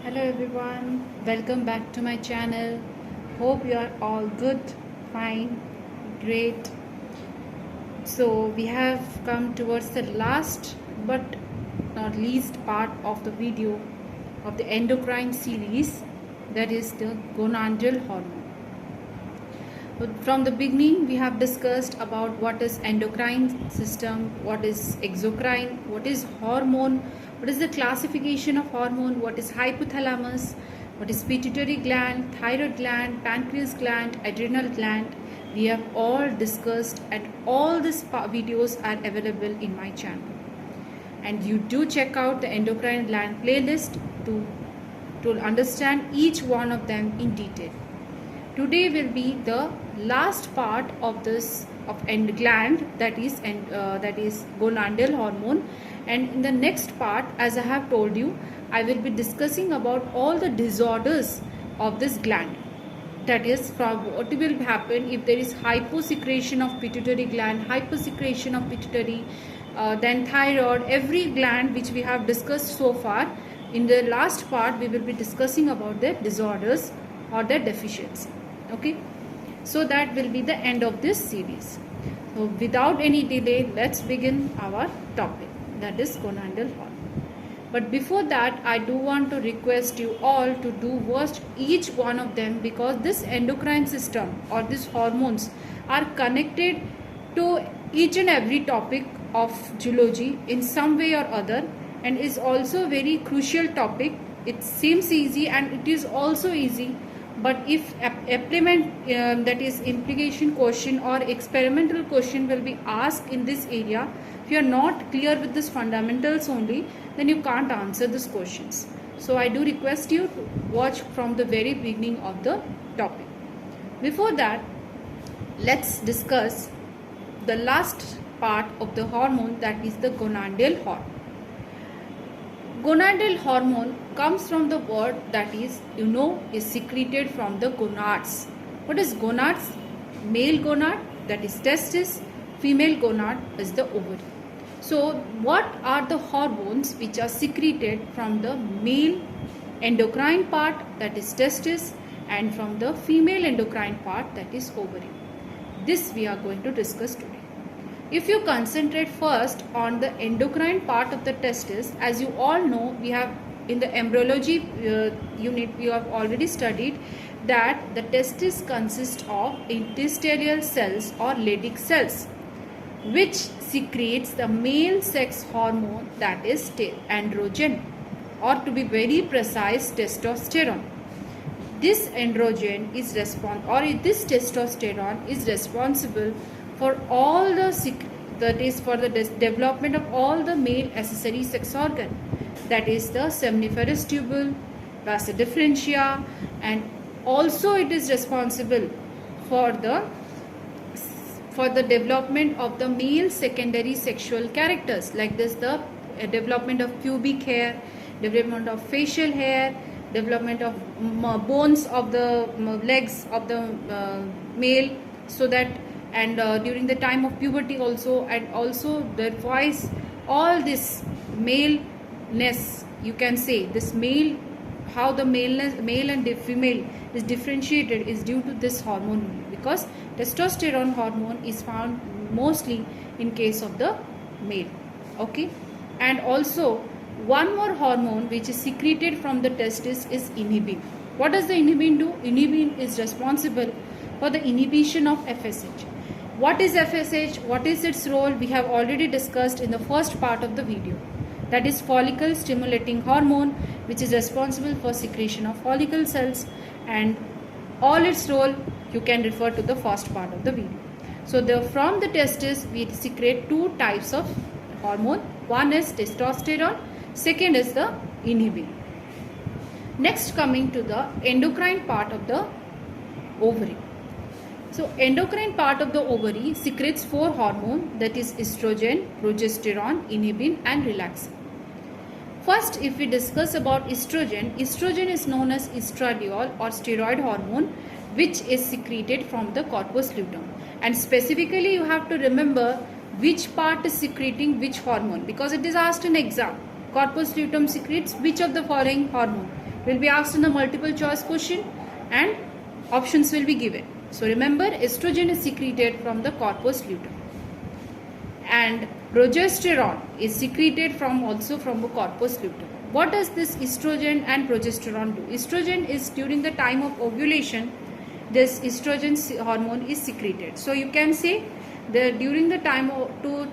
Hello everyone, welcome back to my channel. Hope you are all good, fine, great. So we have come towards the last but not least part of the video of the endocrine series, that is the gonadal hormone. From the beginning we have discussed about what is endocrine system, what is exocrine, what is hormone, what is the classification of hormone, what is hypothalamus, what is pituitary gland, thyroid gland, pancreas gland, adrenal gland. We have all discussed and all these videos are available in my channel. And you do check out the endocrine gland playlist to understand each one of them in detail. Today will be the last part of this end gland, that is gonadal hormone, and in the next part, as I have told you, I will be discussing about all the disorders of this gland. That is, from what will happen if there is hyposecretion of pituitary gland, hyposecretion of pituitary, then thyroid, every gland which we have discussed so far. In the last part we will be discussing about the disorders or their deficiency. Okay, so that will be the end of this series. So without any delay, let's begin our topic, that is gonadal hormone. But before that, I do want to request you all to do watch each one of them, because this endocrine system or these hormones are connected to each and every topic of zoology in some way or other, and is also a very crucial topic. It seems easy and it is also easy, but if that is implication question or experimental question will be asked in this area, if you are not clear with these fundamentals only, then you can't answer these questions. So I do request you to watch from the very beginning of the topic. Before that, let's discuss the last part of the hormone, that is the gonadal hormone. Gonadal hormone comes from the word that is secreted from the gonads. What is gonads? Male gonad, that is testis. Female gonad is the ovary. So what are the hormones which are secreted from the male endocrine part, that is testis, and from the female endocrine part, that is ovary? This we are going to discuss today. If you concentrate first on the endocrine part of the testis, as you all know, we have in the embryology unit, we have already studied that the testis consists of intestinal cells or Leydig cells, which secretes the male sex hormone, that is androgen, or to be very precise, testosterone. This androgen is this testosterone is responsible for all for the development of all the male accessory sex organ, that is the seminiferous tubule, vasa differentia, and also it is responsible for the development of the male secondary sexual characters, like this the development of pubic hair, development of facial hair, development of bones of the legs of the male, so that and during the time of puberty also, and also the voice, all this maleness, you can say this male, how the male and the female is differentiated is due to this hormone, because testosterone hormone is found mostly in case of the male. Okay, and also one more hormone which is secreted from the testis is inhibin. What does the inhibin do? Inhibin is responsible for the inhibition of FSH. What is FSH? What is its role? We have already discussed in the first part of the video. That is follicle stimulating hormone, which is responsible for secretion of follicle cells, and all its role you can refer to the first part of the video. So from the testis we secrete two types of hormone. One is testosterone, second is the inhibin. Next, coming to the endocrine part of the ovary. So endocrine part of the ovary secretes four hormones, that is estrogen, progesterone, inhibin, and relaxin. First, if we discuss about estrogen, estrogen is known as estradiol or steroid hormone, which is secreted from the corpus luteum. And specifically you have to remember which part is secreting which hormone, because it is asked in exam. Corpus luteum secretes which of the following hormone? will be asked in the multiple choice question and options will be given. So remember, estrogen is secreted from the corpus luteum and progesterone is secreted also from the corpus luteum. What does this estrogen and progesterone do? Estrogen is during the time of ovulation, this estrogen hormone is secreted. So you can say that during the time to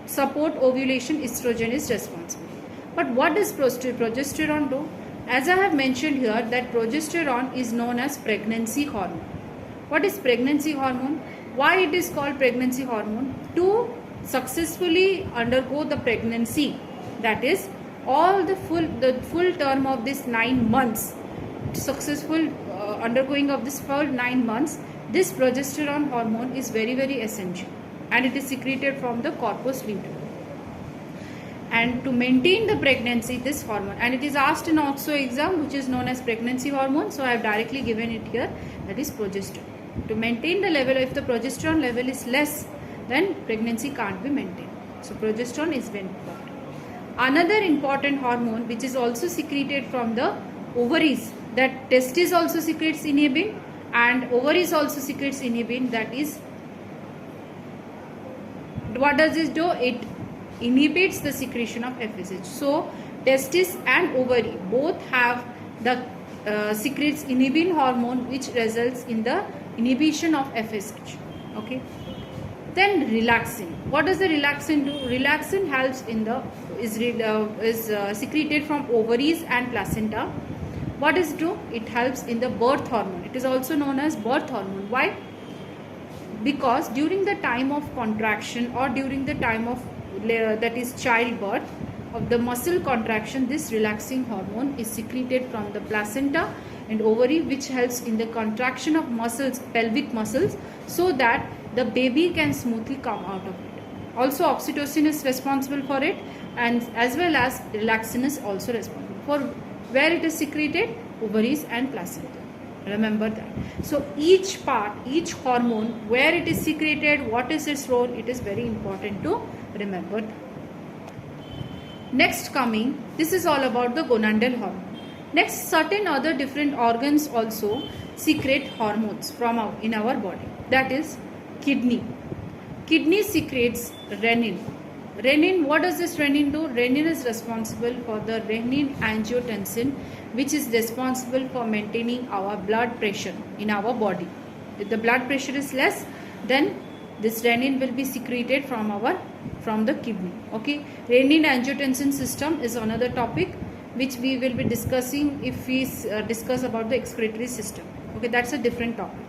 support ovulation, estrogen is responsible. But what does progesterone do? As I have mentioned here, that progesterone is known as pregnancy hormone. What is pregnancy hormone? Why it is called pregnancy hormone? To successfully undergo the pregnancy, that is all the full term of this 9 months, successful undergoing of this full 9 months, this progesterone hormone is very, very essential and it is secreted from the corpus luteum. And to maintain the pregnancy, this hormone, and it is asked in also exam, which is known as pregnancy hormone, so I have directly given it here, that is progesterone. To maintain the level, if the progesterone level is less, then pregnancy can't be maintained. So progesterone is very important. Another important hormone which is also secreted from the ovaries, that testis also secretes inhibin and ovaries also secretes inhibin, that is, what does this do? It inhibits the secretion of FSH. So testis and ovary both have the secretes inhibin hormone, which results in the inhibition of FSH. Okay. Then relaxin. What does the relaxin do? Relaxin helps in the is secreted from ovaries and placenta. What does it do? It helps in the birth hormone. It is also known as birth hormone. Why? Because during the time of contraction or during the time of that is childbirth of the muscle contraction, this relaxing hormone is secreted from the placenta and ovary, which helps in the contraction of muscles, pelvic muscles, so that the baby can smoothly come out of it. Also oxytocin is responsible for it, and as well as relaxin is also responsible for where it is secreted, ovaries and placenta. Remember that. So each part, each hormone, where it is secreted, what is its role, it is very important to remember that. Next coming, this is all about the gonadal hormone. Next, certain other different organs also secrete hormones from in our body. That is kidney. Kidney secretes renin. Renin, what does this renin do? Renin is responsible for the renin-angiotensin, which is responsible for maintaining our blood pressure in our body. If the blood pressure is less, then this renin will be secreted from the kidney. Okay, renin-angiotensin system is another topic which we will be discussing if we discuss about the excretory system. Okay, that's a different topic.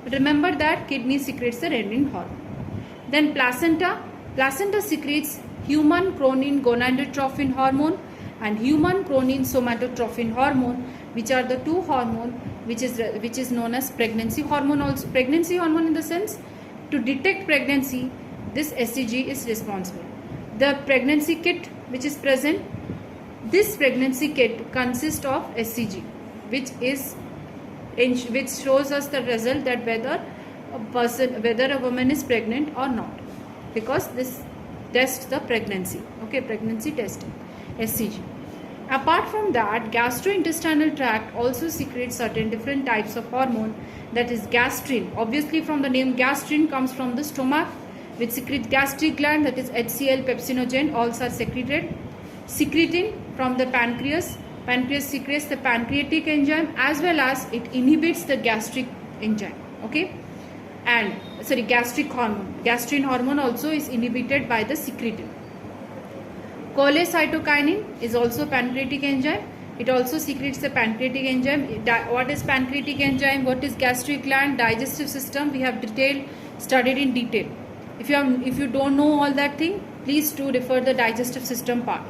But remember that kidney secretes the renin hormone. Then placenta. Placenta secretes human chronin gonadotrophin hormone and human chronin somatotrophin hormone, which are the two hormone which is known as pregnancy hormone. Also pregnancy hormone in the sense, to detect pregnancy, this SCG is responsible. The pregnancy kit which is present, this pregnancy kit consists of SCG, which shows us the result that whether a woman is pregnant or not, because this tests the pregnancy. Okay, pregnancy testing, SCG. Apart from that, gastrointestinal tract also secretes certain different types of hormone, that is gastrin. Obviously from the name, gastrin comes from the stomach, which secretes gastric gland, that is HCl, pepsinogen, all are secreted. Secretin from the pancreas. Pancreas secretes the pancreatic enzyme, as well as it inhibits the gastric enzyme. Okay, and gastric hormone. Gastrin hormone also is inhibited by the secretin. Cholecytokinin is also pancreatic enzyme. It also secretes the pancreatic enzyme. What is pancreatic enzyme? What is gastric gland? Digestive system? We have studied in detail. If you don't know all that thing, please do refer the digestive system part.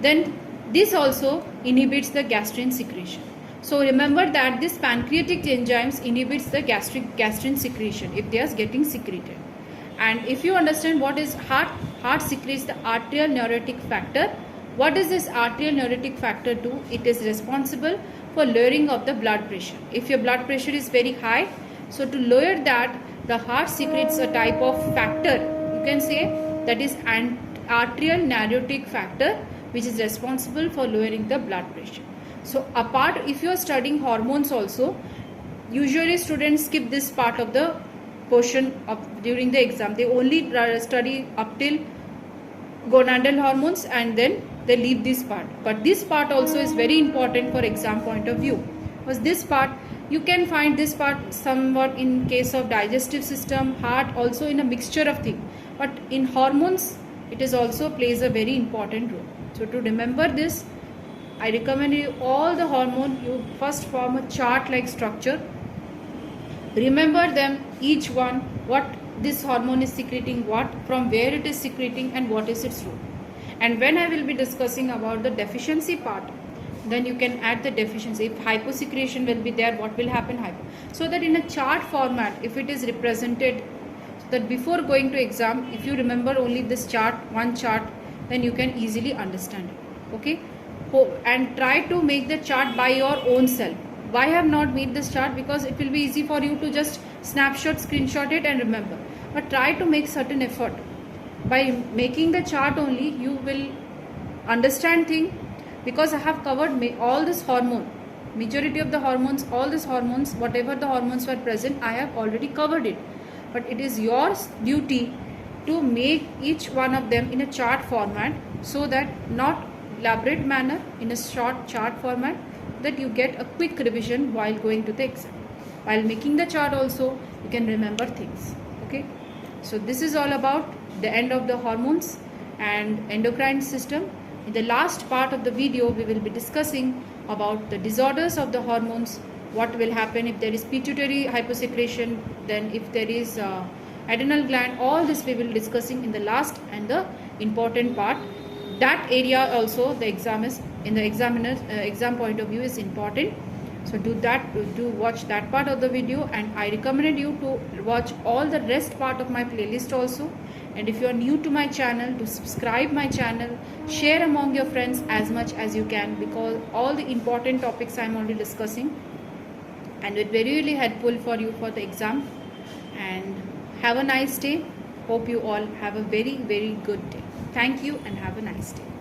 Then this also inhibits the gastrin secretion. So remember that this pancreatic enzymes inhibits the gastrin secretion if they are getting secreted. And if you understand what is heart secretes the arterial neuritic factor. What does this arterial neuritic factor do? It is responsible for lowering of the blood pressure. If your blood pressure is very high, so to lower that, the heart secretes a type of factor, you can say, that is an arterial neuritic factor, which is responsible for lowering the blood pressure. So apart, if you are studying hormones also, usually students skip this part of the portion of during the exam. They only study up till gonadal hormones and then they leave this part. But this part also is very important for exam point of view, because this part you can find this part somewhat in case of digestive system, heart, also in a mixture of things. But in hormones it is also plays a very important role. So to remember this, I recommend you all the hormone, you first form a chart like structure. Remember them, each one, what this hormone is secreting, what, from where it is secreting, and what is its role. And when I will be discussing about the deficiency part, then you can add the deficiency. If hyposecretion will be there, what will happen? Hypo. So that in a chart format, if it is represented, so that before going to exam, if you remember only this chart, one chart, then you can easily understand it. Okay? And try to make the chart by your own self. Why I have not made this chart? Because it will be easy for you to just snapshot, screenshot it and remember. But try to make certain effort. By making the chart only, you will understand thing, because I have covered all this hormone, majority of the hormones, all these hormones, whatever the hormones were present, I have already covered it. But it is your duty to make each one of them in a chart format, so that not elaborate manner, in a short chart format, that you get a quick revision while going to the exam. While making the chart also, you can remember things. Okay, so this is all about the end of the hormones and endocrine system. In the last part of the video, we will be discussing about the disorders of the hormones, what will happen if there is pituitary hyposecretion, then if there is adrenal gland, all this we will be discussing in the last and the important part. That area also the exam is, in the examiner exam point of view, is important. So do watch that part of the video, and I recommend you to watch all the rest part of my playlist also. And if you are new to my channel, to subscribe my channel, share among your friends as much as you can, because all the important topics I am already discussing, and it will be really helpful for you for the exam. And have a nice day. Hope you all have a very, very good day. Thank you and have a nice day.